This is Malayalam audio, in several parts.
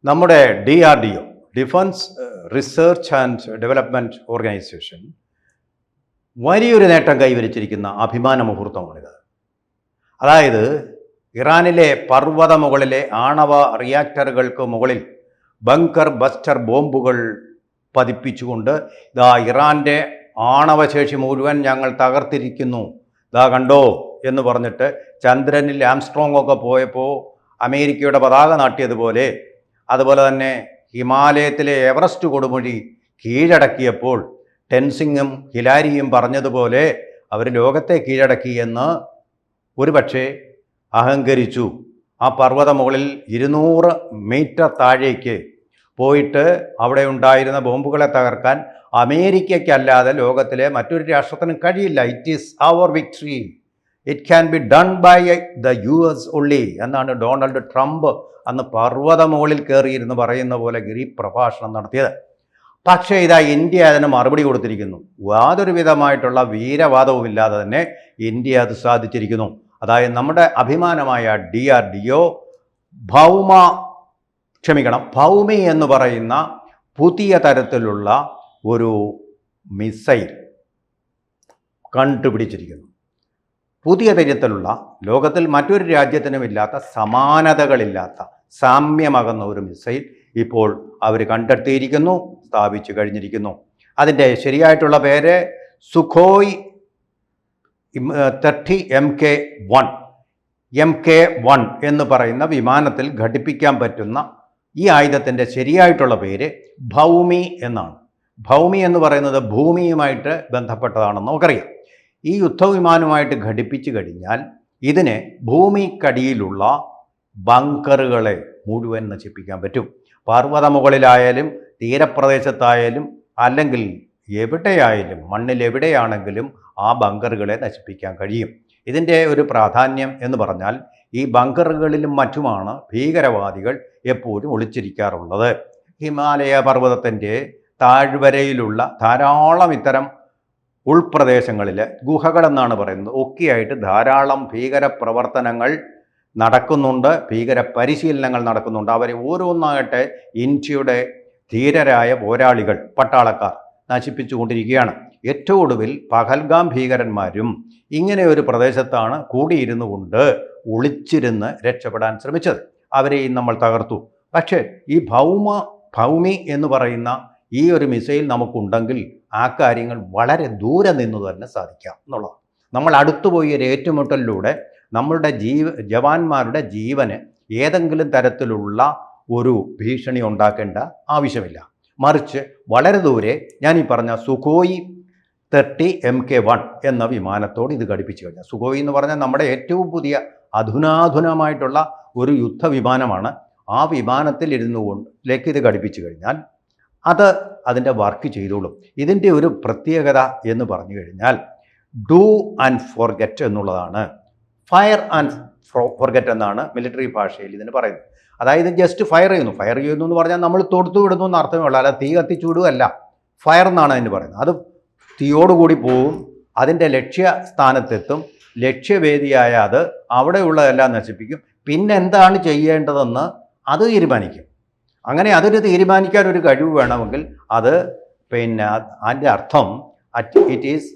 നമ്മുടെ DRDO, defence research and development organisation വലിയൊരു നേട്ടം കൈവരിച്ചിരിക്കുന്ന അഭിമാന മുഹൂർത്തമാണിത്. അതായത് ഇറാനിലെ പർവ്വത മുകളിലെ ആണവ റിയാക്ടറുകൾക്ക് മുകളിൽ ബങ്കർ ബസ്റ്റർ ബോംബുകൾ പതിപ്പിച്ചുകൊണ്ട് ഇറാൻ്റെ ആണവശേഷി മുഴുവൻ ഞങ്ങൾ തകർത്തിരിക്കുന്നു, കണ്ടോ എന്ന് പറഞ്ഞിട്ട് ചന്ദ്രനിൽ ആംസ്ട്രോങ് ഒക്കെ പോയപ്പോൾ അമേരിക്കയുടെ പതാക നാട്ടിയതുപോലെ, അതുപോലെ തന്നെ ഹിമാലയത്തിലെ എവറസ്റ്റ് കൊടുമുടി കീഴടക്കിയപ്പോൾ ടെൻസിങ്ങും ഹിലാരിയും പറഞ്ഞതുപോലെ അവർ ലോകത്തെ കീഴടക്കി എന്ന് ഒരുപക്ഷെ അഹങ്കരിച്ചു. ആ പർവ്വത മുകളിൽ 200 മീറ്റർ താഴേക്ക് പോയിട്ട് അവിടെ ഉണ്ടായിരുന്ന ബോംബുകളെ തകർക്കാൻ അമേരിക്കയ്ക്കല്ലാതെ ലോകത്തിലെ മറ്റൊരു രാഷ്ട്രത്തിനും കഴിയില്ല. It is our victory, it can be done by the US only എന്നാണ് ഡൊണാൾഡ് ട്രംപ് അന്ന് പർവ്വത മുകളിൽ കയറിയിരുന്ന് പറയുന്ന പോലെ ഗിരിപ്രഭാഷണം നടത്തിയത്. പക്ഷേ ഇന്ത്യ അതിന് മറുപടി കൊടുത്തിരിക്കുന്നു. യാതൊരു വിധമായിട്ടുള്ള വീരവാദവുമില്ലാതെ തന്നെ ഇന്ത്യ അത് സാധിച്ചിരിക്കുന്നു. അതായത് നമ്മുടെ അഭിമാനമായ DRDO ഭൗമി എന്ന് പറയുന്ന പുതിയ തരത്തിലുള്ള ഒരു മിസൈൽ കണ്ടുപിടിച്ചിരിക്കുന്നു. പുതിയ തരത്തിലുള്ള, ലോകത്തിൽ മറ്റൊരു രാജ്യത്തിനുമില്ലാത്ത, സമാനതകളില്ലാത്ത, സാമ്യമകുന്ന ഒരു മിസൈൽ ഇപ്പോൾ അവർ കണ്ടെത്തിയിരിക്കുന്നു, സ്ഥാപിച്ചു കഴിഞ്ഞിരിക്കുന്നു. അതിൻ്റെ ശരിയായിട്ടുള്ള പേര് സുഖോയ് 30 MK1 എന്ന് പറയുന്ന വിമാനത്തിൽ ഘടിപ്പിക്കാൻ പറ്റുന്ന ഈ ആയുധത്തിൻ്റെ ശരിയായിട്ടുള്ള പേര് ഭൗമി എന്നാണ്. ഭൗമി എന്ന് പറയുന്നത് ഭൂമിയുമായിട്ട് ബന്ധപ്പെട്ടതാണെന്ന് നമുക്കറിയാം. ഈ യുദ്ധവിമാനവുമായിട്ട് ഘടിപ്പിച്ചു കഴിഞ്ഞാൽ ഇതിനെ ഭൂമിക്കടിയിലുള്ള ബങ്കറുകളെ മുഴുവൻ നശിപ്പിക്കാൻ പറ്റും. പർവ്വത മുകളിലായാലും തീരപ്രദേശത്തായാലും അല്ലെങ്കിൽ എവിടെയായാലും, മണ്ണിൽ എവിടെയാണെങ്കിലും ആ ബങ്കറുകളെ നശിപ്പിക്കാൻ കഴിയും. ഇതിൻ്റെ ഒരു പ്രാധാന്യം എന്ന് പറഞ്ഞാൽ ഈ ബങ്കറുകളിലും മറ്റുമാണ് ഭീകരവാദികൾ എപ്പോഴും ഒളിച്ചിരിക്കാറുള്ളത്. ഹിമാലയ പർവ്വതത്തിൻ്റെ താഴ്വരയിലുള്ള ധാരാളം ഇത്തരം ഉൾപ്രദേശങ്ങളിൽ, ഗുഹകളെന്നാണ് പറയുന്നത്, ഒക്കെയായിട്ട് ധാരാളം ഭീകര പ്രവർത്തനങ്ങൾ നടക്കുന്നുണ്ട്, ഭീകര പരിശീലനങ്ങൾ നടക്കുന്നുണ്ട്. അവരെ ഓരോന്നായിട്ട് ഇന്ത്യയുടെ ധീരരായ പോരാളികൾ, പട്ടാളക്കാർ നശിപ്പിച്ചുകൊണ്ടിരിക്കുകയാണ്. ഏറ്റവും ഒടുവിൽ പഹൽഗാം ഭീകരന്മാരും ഇങ്ങനെ ഒരു പ്രദേശത്താണ് കൂടിയിരുന്നു കൊണ്ട് ഒളിച്ചിരുന്ന് രക്ഷപ്പെടാൻ ശ്രമിച്ചത്. അവരെയും നമ്മൾ തകർത്തു. പക്ഷേ ഈ ഭൗമി എന്ന് പറയുന്ന ഈ ഒരു മിസൈൽ നമുക്കുണ്ടെങ്കിൽ ആ കാര്യങ്ങൾ വളരെ ദൂരെ നിന്ന് തന്നെ സാധിക്കാം എന്നുള്ളതാണ്. നമ്മൾ അടുത്തുപോയി ഒരു ഏറ്റുമുട്ടലിലൂടെ നമ്മളുടെ ജവാന്മാരുടെ ജീവന് ഏതെങ്കിലും തരത്തിലുള്ള ഒരു ഭീഷണി ഉണ്ടാക്കേണ്ട ആവശ്യമില്ല. മറിച്ച് വളരെ ദൂരെ ഞാൻ ഈ പറഞ്ഞ സുഖോയ് 30 MK1 എന്ന വിമാനത്തോട് ഇത് ഘടിപ്പിച്ചു കഴിഞ്ഞാൽ, സുഖോയ് എന്ന് പറഞ്ഞാൽ നമ്മുടെ ഏറ്റവും പുതിയ അധുനാധുനമായിട്ടുള്ള ഒരു യുദ്ധവിമാനമാണ്. ആ വിമാനത്തിൽ ഇരുന്നുകൊണ്ടിലേക്ക് ഇത് ഘടിപ്പിച്ചു കഴിഞ്ഞാൽ അത് അതിൻ്റെ വർക്ക് ചെയ്തോളും. ഇതിൻ്റെ ഒരു പ്രത്യേകത എന്ന് പറഞ്ഞു കഴിഞ്ഞാൽ ഡു ആൻഡ് ഫോർഗെറ്റ് എന്നുള്ളതാണ്. ഫയർ ആൻഡ് ഫോർഗെറ്റ് എന്നാണ് മിലിറ്ററി ഭാഷയിൽ ഇതിന് പറയുന്നത്. അതായത് ജസ്റ്റ് ഫയർ ചെയ്യുന്നു എന്ന് പറഞ്ഞാൽ നമ്മൾ തൊടുത്തു വിടുന്നു എന്ന് അർത്ഥമേ ഉള്ളൂ, അല്ല തീ കത്തിച്ചു വിടുകയല്ല. ഫയർ എന്നാണ് അതിന് പറയുന്നത്. അത് തീയോടുകൂടി പോവും, അതിൻ്റെ ലക്ഷ്യസ്ഥാനത്തെത്തും, ലക്ഷ്യവേദിയായ അത് അവിടെയുള്ളതെല്ലാം നശിപ്പിക്കും. പിന്നെ എന്താണ് ചെയ്യേണ്ടതെന്ന് അത് തീരുമാനിക്കും. അങ്ങനെ അതൊരു തീരുമാനിക്കാൻ ഒരു കഴിവ് വേണമെങ്കിൽ അത് അതിൻ്റെ അർത്ഥം it is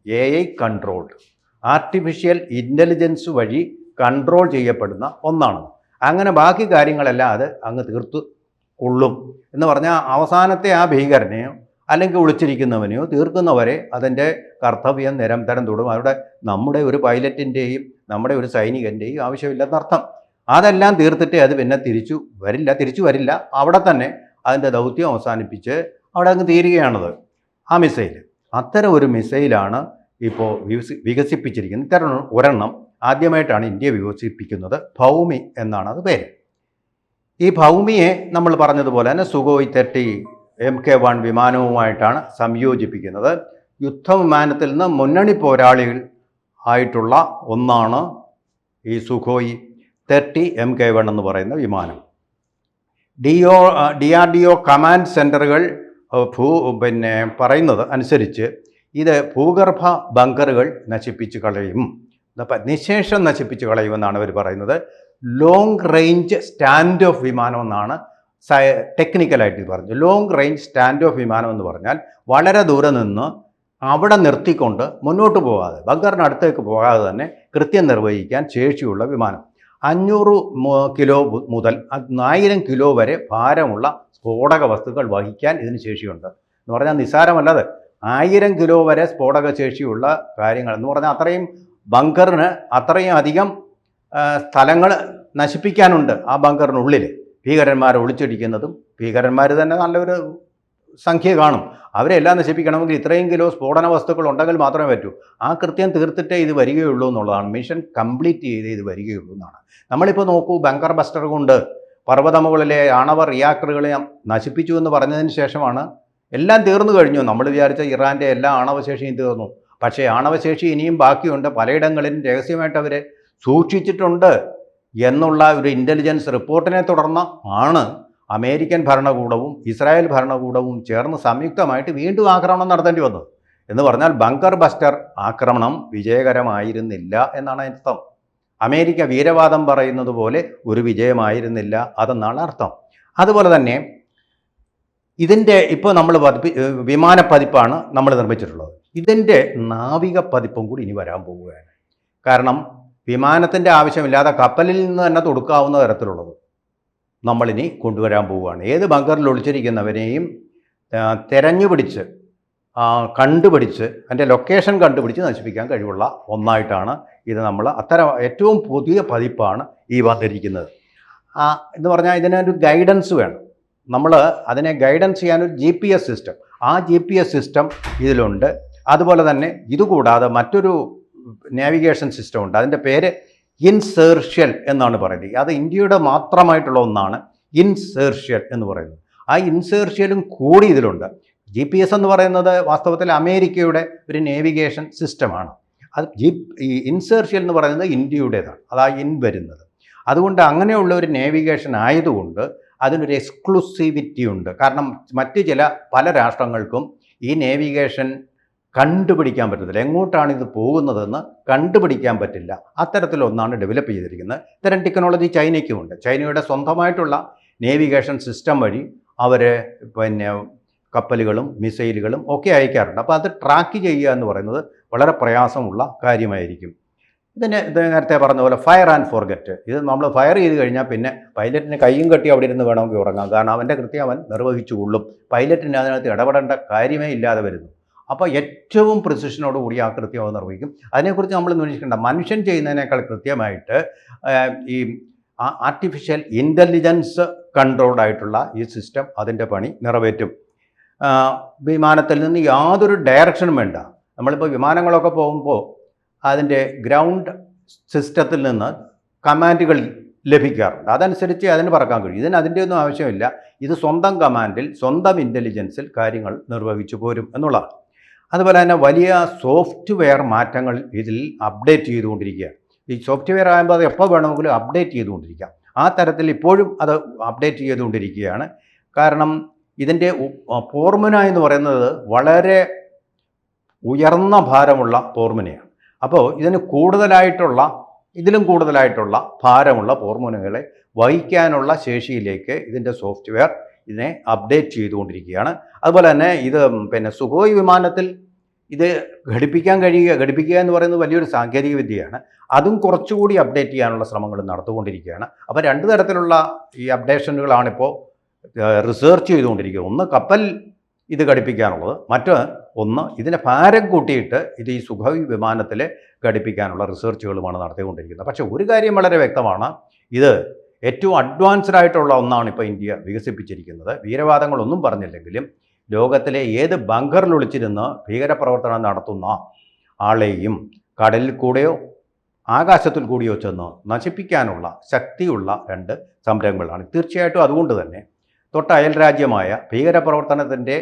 AI controlled, artificial intelligence വഴി കൺട്രോൾ ചെയ്യപ്പെടുന്ന ഒന്നാണ്. അങ്ങനെ ബാക്കി കാര്യങ്ങളെല്ലാം അത് അങ്ങ് തീർത്തു കൊള്ളും എന്ന് പറഞ്ഞാൽ അവസാനത്തെ ആ ഭീകരനെയോ അല്ലെങ്കിൽ ഒളിച്ചിരിക്കുന്നവനെയോ തീർക്കുന്നവരെ അതിൻ്റെ കർത്തവ്യം നിരന്തരം തുടരും. അവിടെ നമ്മുടെ ഒരു പൈലറ്റിൻ്റെയും നമ്മുടെ ഒരു സൈനികൻ്റെയും ആവശ്യമില്ലെന്നർത്ഥം. അതെല്ലാം തീർത്തിട്ട് അത് പിന്നെ തിരിച്ചു വരില്ല. അവിടെ തന്നെ അതിൻ്റെ ദൗത്യം അവസാനിപ്പിച്ച് അവിടെ അങ്ങ് തീരുകയാണത് ആ മിസൈൽ. അത്തരം ഒരു മിസൈലാണ് ഇപ്പോൾ വികസിപ്പിച്ചിരിക്കുന്നത്. ഇത്തരം ഒരെണ്ണം ആദ്യമായിട്ടാണ് ഇന്ത്യ വികസിപ്പിക്കുന്നത്. ഭൗമി എന്നാണ് അത് പേര്. ഈ ഭൗമിയെ നമ്മൾ പറഞ്ഞതുപോലെ തന്നെ സുഖോയ് 30 MK1 വിമാനവുമായിട്ടാണ് സംയോജിപ്പിക്കുന്നത്. യുദ്ധവിമാനത്തിൽ നിന്ന് മുന്നണി പോരാളികൾ ആയിട്ടുള്ള ഒന്നാണ് ഈ സുഖോയ് 30 MK1 എന്ന് പറയുന്ന വിമാനം. DRDO കമാൻഡ് സെൻറ്ററുകൾ പറയുന്നത് അനുസരിച്ച് ഇത് ഭൂഗർഭ ബങ്കറുകൾ നശിപ്പിച്ച് കളയും, നിശേഷം നശിപ്പിച്ച് കളയുമെന്നാണ് അവർ പറയുന്നത്. ലോങ് റേഞ്ച് സ്റ്റാൻഡ് ഓഫ് വിമാനം എന്നാണ് ടെക്നിക്കലായിട്ട് പറഞ്ഞു. ലോങ് റേഞ്ച് സ്റ്റാൻഡ് ഓഫ് വിമാനം എന്ന് പറഞ്ഞാൽ വളരെ ദൂരെ നിന്ന് അവിടെ നിർത്തിക്കൊണ്ട് മുന്നോട്ട് പോകാതെ, ബങ്കറിനടുത്തേക്ക് പോകാതെ തന്നെ കൃത്യം നിർവഹിക്കാൻ ശേഷിയുള്ള വിമാനം. 500 കിലോ മുതൽ 1000 കിലോ വരെ ഭാരമുള്ള സ്ഫോടക വസ്തുക്കൾ വഹിക്കാൻ ഇതിന് ശേഷിയുണ്ട് എന്ന് പറഞ്ഞാൽ നിസ്സാരമല്ലത്. 1000 കിലോ വരെ സ്ഫോടക ശേഷിയുള്ള കാര്യങ്ങൾ എന്ന് പറഞ്ഞാൽ അത്രയും ബങ്കറിന് അത്രയും അധികം സ്ഥലങ്ങൾ നശിപ്പിക്കാനുണ്ട് ആ ബങ്കറിനുള്ളിൽ. ഭീകരന്മാരെ ഒളിച്ചിടിക്കുന്നതും, ഭീകരന്മാർ തന്നെ നല്ലൊരു സംഖ്യ കാണും, അവരെല്ലാം നശിപ്പിക്കണമെങ്കിൽ ഇത്രയും കിലോ സ്ഫോടന വസ്തുക്കൾ ഉണ്ടെങ്കിൽ മാത്രമേ പറ്റൂ. ആ കൃത്യം തീർത്തിട്ടേ ഇത് വരികയുള്ളൂ എന്നുള്ളതാണ്. മിഷൻ കംപ്ലീറ്റ് ചെയ്തേ ഇത് വരികയുള്ളൂ എന്നാണ്. നമ്മളിപ്പോൾ നോക്കൂ, ബങ്കർ ബസ്റ്റർ കൊണ്ട് പർവ്വതമുകളിലെ ആണവ റിയാക്ടറുകളെ നശിപ്പിച്ചു എന്ന് പറഞ്ഞതിന് ശേഷമാണ് എല്ലാം തീർന്നു കഴിഞ്ഞു. നമ്മൾ വിചാരിച്ച ഇറാൻ്റെ എല്ലാ ആണവശേഷിയും തീർന്നു. പക്ഷേ ആണവശേഷി ഇനിയും ബാക്കിയുണ്ട്, പലയിടങ്ങളിലും രഹസ്യമായിട്ട് അവരെ സൂക്ഷിച്ചിട്ടുണ്ട് എന്നുള്ള ഒരു ഇൻ്റലിജൻസ് റിപ്പോർട്ടിനെ തുടർന്ന് ആണ് അമേരിക്കൻ ഭരണകൂടവും ഇസ്രായേൽ ഭരണകൂടവും ചേർന്ന് സംയുക്തമായിട്ട് വീണ്ടും ആക്രമണം നടത്തേണ്ടി വന്നത്. എന്ന് പറഞ്ഞാൽ ബങ്കർ ബസ്റ്റർ ആക്രമണം വിജയകരമായിരുന്നില്ല എന്നാണ് അർത്ഥം. അമേരിക്ക വീരവാദം പറയുന്നത് പോലെ ഒരു വിജയമായിരുന്നില്ല അതെന്നാണ് അർത്ഥം. അതുപോലെ തന്നെ ഇതിൻ്റെ ഇപ്പോൾ നമ്മൾ വിമാന പതിപ്പാണ് നമ്മൾ നിർമ്മിച്ചിട്ടുള്ളത്. ഇതിൻ്റെ നാവിക പതിപ്പും കൂടി ഇനി വരാൻ പോവുകയാണ്. കാരണം വിമാനത്തിൻ്റെ ആവശ്യമില്ലാതെ കപ്പലിൽ നിന്ന് തന്നെ തൊടുക്കാവുന്ന തരത്തിലുള്ളത് നമ്മളിനി കൊണ്ടുവരാൻ പോവുകയാണ്. ഏത് ബങ്കറിൽ ഒളിച്ചിരിക്കുന്നവരെയും തെരഞ്ഞുപിടിച്ച് കണ്ടുപിടിച്ച് അതിൻ്റെ ലൊക്കേഷൻ കണ്ടുപിടിച്ച് നശിപ്പിക്കാൻ കഴിവുള്ള ഒന്നായിട്ടാണ് ഇത്. നമ്മൾ ഏറ്റവും പുതിയ പതിപ്പാണ് ഈ വന്നിരിക്കുന്നത്. എന്ന് പറഞ്ഞാൽ ഇതിനൊരു ഗൈഡൻസ് വേണം. നമ്മൾ അതിനെ ഗൈഡൻസ് ചെയ്യാനൊരു GPS സിസ്റ്റം, ആ GPS സിസ്റ്റം ഇതിലുണ്ട്. അതുപോലെ തന്നെ ഇതുകൂടാതെ മറ്റൊരു നാവിഗേഷൻ സിസ്റ്റം ഉണ്ട്. അതിൻ്റെ പേര് ഇൻസേർഷ്യൽ എന്നാണ് പറയുന്നത്. അത് ഇന്ത്യയുടെ മാത്രമായിട്ടുള്ള ഒന്നാണ് ഇൻസേർഷ്യൽ എന്ന് പറയുന്നത്. ആ ഇൻസേർഷ്യലും കൂടി ഇതിലുണ്ട്. GPS എന്ന് പറയുന്നത് വാസ്തവത്തിൽ അമേരിക്കയുടെ ഒരു നേവിഗേഷൻ സിസ്റ്റമാണ്. അത് ഈ ഇൻസേർഷ്യൽ എന്ന് പറയുന്നത് ഇന്ത്യയുടേതാണ്, അതാ ഇൻ വരുന്നത്. അതുകൊണ്ട് അങ്ങനെയുള്ള ഒരു നേവിഗേഷൻ ആയതുകൊണ്ട് അതിനൊരു എക്സ്ക്ലൂസിവിറ്റി ഉണ്ട്. കാരണം മറ്റ് പല രാഷ്ട്രങ്ങൾക്കും ഈ നേവിഗേഷൻ കണ്ടുപിടിക്കാൻ പറ്റത്തില്ല, എങ്ങോട്ടാണ് ഇത് പോകുന്നതെന്ന് കണ്ടുപിടിക്കാൻ പറ്റില്ല. അത്തരത്തിലൊന്നാണ് ഡെവലപ്പ് ചെയ്തിരിക്കുന്നത്. ഇത്തരം ടെക്നോളജി ചൈനയ്ക്കുമുണ്ട്. ചൈനയുടെ സ്വന്തമായിട്ടുള്ള നേവിഗേഷൻ സിസ്റ്റം വഴി അവർ കപ്പലുകളും മിസൈലുകളും ഒക്കെ അയക്കാറുണ്ട്. അപ്പോൾ അത് ട്രാക്ക് ചെയ്യുക എന്ന് പറയുന്നത് വളരെ പ്രയാസമുള്ള കാര്യമായിരിക്കും. ഇത് നേരത്തെ പറഞ്ഞ പോലെ ഫയർ ആൻഡ് ഫോർഗെറ്റ്. ഇത് നമ്മൾ ഫയർ ചെയ്ത് കഴിഞ്ഞാൽ പിന്നെ പൈലറ്റിന് കൈയും കെട്ടി അവിടെ ഇരുന്ന് വേണമെങ്കിൽ ഉറങ്ങാം. കാരണം അവൻ്റെ കൃത്യം അവൻ നിർവഹിച്ചു കൊള്ളും. പൈലറ്റിന് അതിനകത്ത് ഇടപെടേണ്ട കാര്യമേ ഇല്ലാതെ വരുന്നു. അപ്പോൾ ഏറ്റവും പ്രിസിഷനോടുകൂടി ആ കൃത്യം അവൻ നിർവഹിക്കും. അതിനെക്കുറിച്ച് നമ്മൾ അന്വേഷിക്കേണ്ട. മനുഷ്യൻ ചെയ്യുന്നതിനേക്കാൾ കൃത്യമായിട്ട് ഈ ആർട്ടിഫിഷ്യൽ ഇൻ്റലിജൻസ് കൺട്രോൾഡ് ആയിട്ടുള്ള ഈ സിസ്റ്റം അതിൻ്റെ പണി നിറവേറ്റും. വിമാനത്തിൽ നിന്ന് യാതൊരു ഡയറക്ഷനും വേണ്ട. നമ്മളിപ്പോൾ വിമാനങ്ങളൊക്കെ പോകുമ്പോൾ അതിൻ്റെ ഗ്രൗണ്ട് സിസ്റ്റത്തിൽ നിന്ന് കമാൻഡുകൾ ലഭിക്കാറുണ്ട്. അതനുസരിച്ച് അതിന് പറക്കാൻ കഴിയും. അതിൻ്റെ ഒന്നും ആവശ്യമില്ല. ഇത് സ്വന്തം കമാൻഡിൽ സ്വന്തം ഇൻ്റലിജൻസിൽ കാര്യങ്ങൾ നിർവഹിച്ചു പോരും എന്നുള്ളതാണ്. അതുപോലെ തന്നെ വലിയ സോഫ്റ്റ്വെയർ മാറ്റങ്ങൾ ഇതിൽ അപ്ഡേറ്റ് ചെയ്തുകൊണ്ടിരിക്കുകയാണ്. ഈ സോഫ്റ്റ്വെയർ ആകുമ്പോൾ അത് എപ്പോൾ വേണമെങ്കിലും അപ്ഡേറ്റ് ചെയ്തുകൊണ്ടിരിക്കാം. ആ തരത്തിൽ ഇപ്പോഴും അത് അപ്ഡേറ്റ് ചെയ്തുകൊണ്ടിരിക്കുകയാണ്. കാരണം ഇതിൻ്റെ ഫോർമുല എന്ന് പറയുന്നത് വളരെ ഉയർന്ന ഭാരമുള്ള ഫോർമുലയാണ്. അപ്പോൾ ഇതിലും കൂടുതലായിട്ടുള്ള ഭാരമുള്ള ഫോർമുലകളെ വഹിക്കാനുള്ള ശേഷിയിലേക്ക് ഇതിൻ്റെ സോഫ്റ്റ്വെയർ ഇതിനെ അപ്ഡേറ്റ് ചെയ്തുകൊണ്ടിരിക്കുകയാണ്. അതുപോലെ തന്നെ ഇത് സുഖോയ് വിമാനത്തിൽ ഇത് ഘടിപ്പിക്കുക എന്ന് പറയുന്നത് വലിയൊരു സാങ്കേതിക വിദ്യയാണ്. അതും കുറച്ചുകൂടി അപ്ഡേറ്റ് ചെയ്യാനുള്ള ശ്രമങ്ങൾ നടത്തുകൊണ്ടിരിക്കുകയാണ്. അപ്പോൾ രണ്ട് തരത്തിലുള്ള ഈ അപ്ഡേഷനുകളാണിപ്പോൾ റിസർച്ച് ചെയ്തുകൊണ്ടിരിക്കുക. ഒന്ന് കപ്പൽ ഇത് ഘടിപ്പിക്കാനുള്ളത്, ഒന്ന് ഇതിനെ ഭാരം കൂട്ടിയിട്ട് ഇത് ഈ സുഖോയ് വിമാനത്തിൽ ഘടിപ്പിക്കാനുള്ള റിസർച്ചുകളുമാണ് നടത്തിക്കൊണ്ടിരിക്കുന്നത്. പക്ഷേ ഒരു കാര്യം വളരെ വ്യക്തമാണ്, ഇത് ഏറ്റവും അഡ്വാൻസ്ഡ് ആയിട്ടുള്ള ഒന്നാണ് ഇപ്പോൾ ഇന്ത്യ വികസിപ്പിച്ചിരിക്കുന്നത്. വീരവാദങ്ങളൊന്നും പറഞ്ഞില്ലെങ്കിലും ലോകത്തിലെ ഏത് ബങ്കറിൽ ഒളിച്ചിരുന്ന് ഭീകരപ്രവർത്തനം നടത്തുന്ന ആളെയും കടലിൽ കൂടെയോ ആകാശത്തിൽ കൂടിയോ ചെന്ന് നശിപ്പിക്കാനുള്ള ശക്തിയുള്ള രണ്ട് സംരംഭങ്ങളാണ്. തീർച്ചയായിട്ടും അതുകൊണ്ട് തന്നെ തൊട്ടയൽ രാജ്യമായ ഭീകരപ്രവർത്തനത്തിൻ്റെ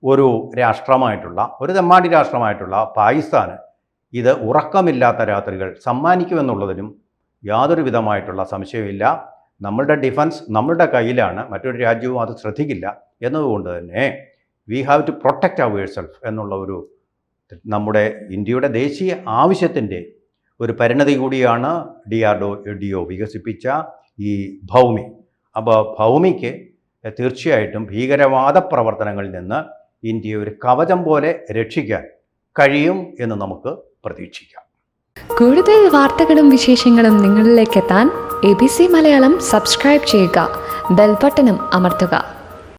ഒരു രാഷ്ട്രമായിട്ടുള്ള ഒരു തെമ്മാടി രാഷ്ട്രമായിട്ടുള്ള പാകിസ്ഥാന് ഇത് ഉറക്കമില്ലാത്ത രാത്രികൾ സമ്മാനിക്കുമെന്നുള്ളതിനും യാതൊരു വിധമായിട്ടുള്ള സംശയമില്ല. നമ്മളുടെ ഡിഫൻസ് നമ്മളുടെ കയ്യിലാണ്, മറ്റൊരു രാജ്യവും അത് ശ്രദ്ധിക്കില്ല. എന്നതുകൊണ്ട് തന്നെ we have to protect our self എന്നുള്ള ഒരു നമ്മുടെ ഇന്ത്യയുടെ ദേശീയ ആവശ്യത്തിൻ്റെ ഒരു പരിണതി കൂടിയാണ് DRDO വികസിപ്പിച്ച ഈ ഭൗമി. അപ്പോൾ ഭൗമിക്ക് തീർച്ചയായിട്ടും ഭീകരവാദ പ്രവർത്തനങ്ങളിൽ നിന്ന് ഇന്ത്യയെ ഒരു കവചം പോലെ രക്ഷിക്കാൻ കഴിയും എന്ന് നമുക്ക് പ്രതീക്ഷിക്കാം. കൂടുതൽ വാർത്തകളും വിശേഷങ്ങളും നിങ്ങളിലേക്ക് എത്താൻ ABC മലയാളം സബ്സ്ക്രൈബ് ചെയ്യുക, ബെൽ ബട്ടണും അമർത്തുക.